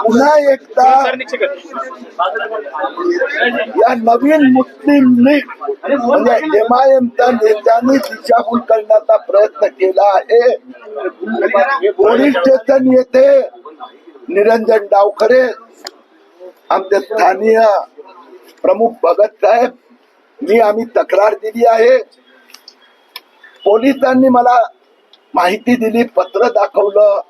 पुन्हा एकदा या नवीन मुस्लिम लीग म्हणजे MIMच्या नेत्यांनी दिशाभूल करण्याचा प्रयत्न केला आहे। पोलीस स्टेशन येथे निरंजन डावखरे, आमचे स्थानीय प्रमुख भगत साहेब, आम्ही तक्रार दिली आहे। पोलिसांनी मला माहिती दिली, पत्र दाखवलं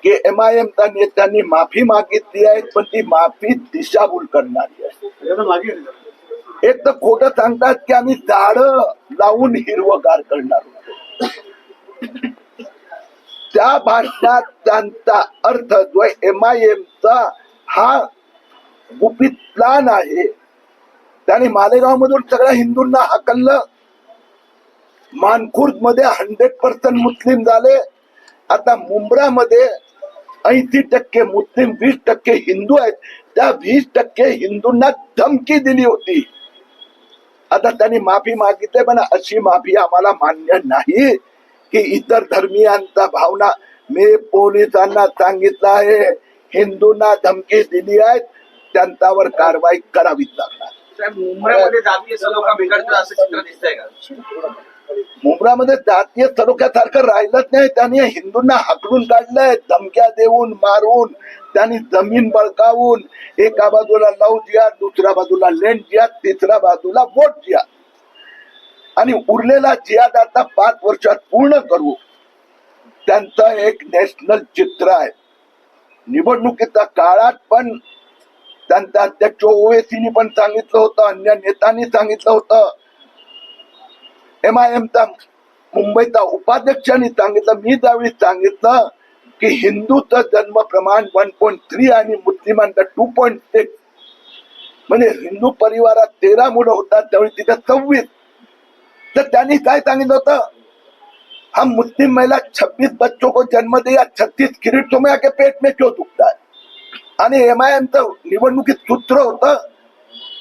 की MIMच्या नेत्यांनी माफी मागितली आहे, पण ती माफी दिशाभूल करणारी आहे। एक तर खोटं सांगतात की आम्ही झाडं लावून हिरवगार करणार होतो। त्या भाषणात त्यांचा अर्थ जो MIMचा हा गुपित प्लान आहे, त्याने मालेगाव मधून सगळ्या हिंदूंना हाकललं। मानखुर्द मध्ये 100% मुस्लिम झाले। आता मुंब्रामध्ये 80% मुस्लिम, 20% हिंदू आहेत। त्या 20% हिंदूंना धमकी दिली होती। आता त्यांनी माफी मागितली, पण अशी माफी आम्हाला मान्य नाही की इतर धर्मियांचा भावना। मी पोलिसांना सांगितलं आहे, हिंदूंना धमकी दिली आहे, त्यांच्यावर कारवाई करावीच लागणार। मुंबईमध्ये जातीय सलोखा बिघडतो असं चित्र दिसतंय का? मुंब्रामध्ये जातीय सलोख्यासारखं राहिलंच नाही। त्यांनी हिंदूंना हाकलून काढलंय, धमक्या देऊन, मारून, त्यांनी जमीन बळकावून, एका बाजूला लव जिहाद, दुसऱ्या बाजूला लँड जिहाद, तिसऱ्या बाजूला वोट जिहाद, आणि उरलेला जिहाद आता 5 वर्षात पूर्ण करू। त्यांचं एक नॅशनल चित्र आहे। निवडणुकीच्या काळात पण त्यांचा अध्यक्ष ओवेसीनी पण सांगितलं होतं, अन्य नेत्यांनी सांगितलं होतं, MIMचा मुंबईचा उपाध्यक्षांनी सांगितलं, मी त्यावेळी सांगितलं की हिंदूचं जन्म प्रमाण 1.3 आणि मुस्लिमांचं 2.6, म्हणजे हिंदू परिवारात 13 मुलं होतात, त्यावेळी तिथे 26। तर त्यांनी काय सांगितलं होतं, हम मुस्लिम महिला 26 बच्चों को जन्म दिया, 36 किरीट तुम्हें आके पेट में क्यों दुखता है। आणि MIMचं निवडणुकीत सूत्र होतं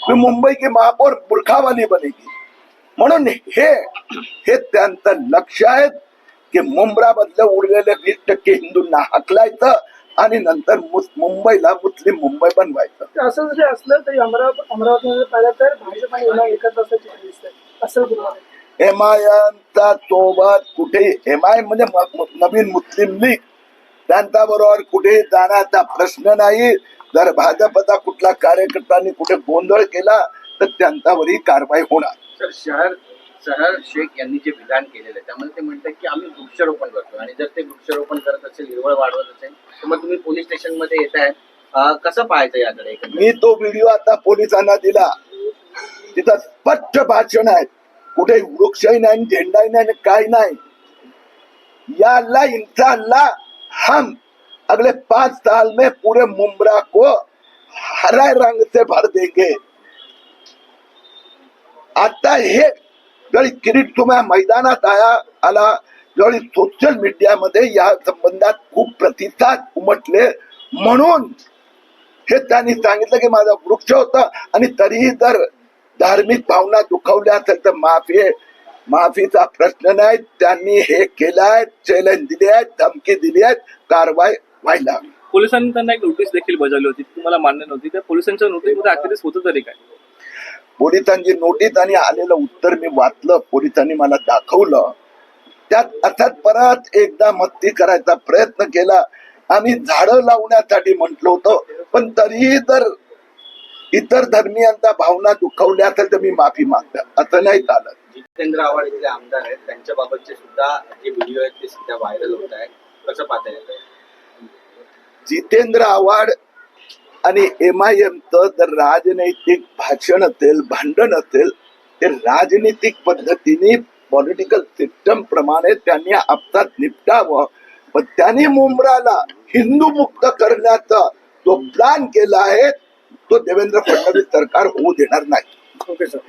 की मुंबई की महापौर बुरखावाली बनेगी। म्हणून हे त्यांचं लक्ष आहे की मुंब्रा मधलं उरलेले 20% हिंदूंना हाकलायचं आणि नंतर मुंबईला मुस्लिम मुंबई बनवायचं। असं जरी असलं तरी अमरावतीमध्ये पाहिलं तर भाजप आणि MIM एकत्र असल्याचे दिसतंय, असं MIMचा सोबत कुठे MIM म्हणजे नवीन मुस्लिम लीग, त्यांच्या बरोबर कुठे जाण्याचा प्रश्न नाही। जर भाजपचा कुठला कार्यकर्त्यांनी कुठे गोंधळ केला तर त्यांच्यावरही कारवाई होणार। सर, सहर शेख यांनी जे विधान केलेलं आहे त्यामध्ये ते म्हणतात की आम्ही वृक्षारोपण करतो, आणि जर ते वृक्षारोपण करत असेल, हिरवळ वाढवत असेल, तर मग तुम्ही पोलीस स्टेशन मध्ये येत आहे, कसं पाहायचं याकडे? मी तो व्हिडिओ आता पोलिसांना दिला, तिथं स्पष्ट भाषण आहे, कुठे वृक्षही नाही, झेंडाही नाही, काही नाही। या अल्लाह इंशाअल्लाह हम अगले 5 साल में पूरे मुंब्रा को हरा रंग से भर देंगे। आता हे जरी किरीट तुम्ही मैदानात आला, जरी सोशल मीडियामध्ये या संबंधात खूप प्रतिसाद उमटले, म्हणून हे त्यांनी सांगितलं की माझा वृक्ष होता, आणि तरीही जर धार्मिक भावना दुखावल्या असेल तर माफीचा प्रश्न नाही। त्यांनी हे केलं आहे, चॅलेंज दिले आहेत, धमकी दिली आहे, कारवाई व्हायला हवी। पोलिसांनी त्यांना एक नोटीस देखील बजावली होती, तुम्हाला मान्य नव्हती, त्या पोलिसांच्या नोटीसमध्ये अखेरीस होतं तरी काय? पोलिसांची नोटीस आणि आलेलं उत्तर मी वाचलं, पोलिसांनी मला दाखवलं। त्यात अर्थात परत एकदा मस्ती करायचा प्रयत्न केला। आम्ही झाडं लावण्यासाठी म्हटलो होतो, पण तरीही जर इतर धर्मियांचा भावना दुखावल्या असेल तर मी माफी मागतो, असं नाही चालत। जितेंद्र आव्हाड इथले आमदार आहेत, त्यांच्या बाबतचे सुद्धा जे व्हिडिओ आहेत ते सध्या व्हायरल होत आहे, कसं पाहता येतं? जितेंद्र आव्हाड आणि MIMचं जर राजनैतिक भाषण असेल, भांडण असेल, ते राजनीतिक पद्धतीने पॉलिटिकल सिस्टम प्रमाणे त्यांनी आपसात निपटावं। पण त्यांनी मुंब्राला हिंदू मुक्त करण्याचा जो प्लॅन केला आहे तो देवेंद्र फडणवीस सरकार होऊ देणार नाही। Okay sir.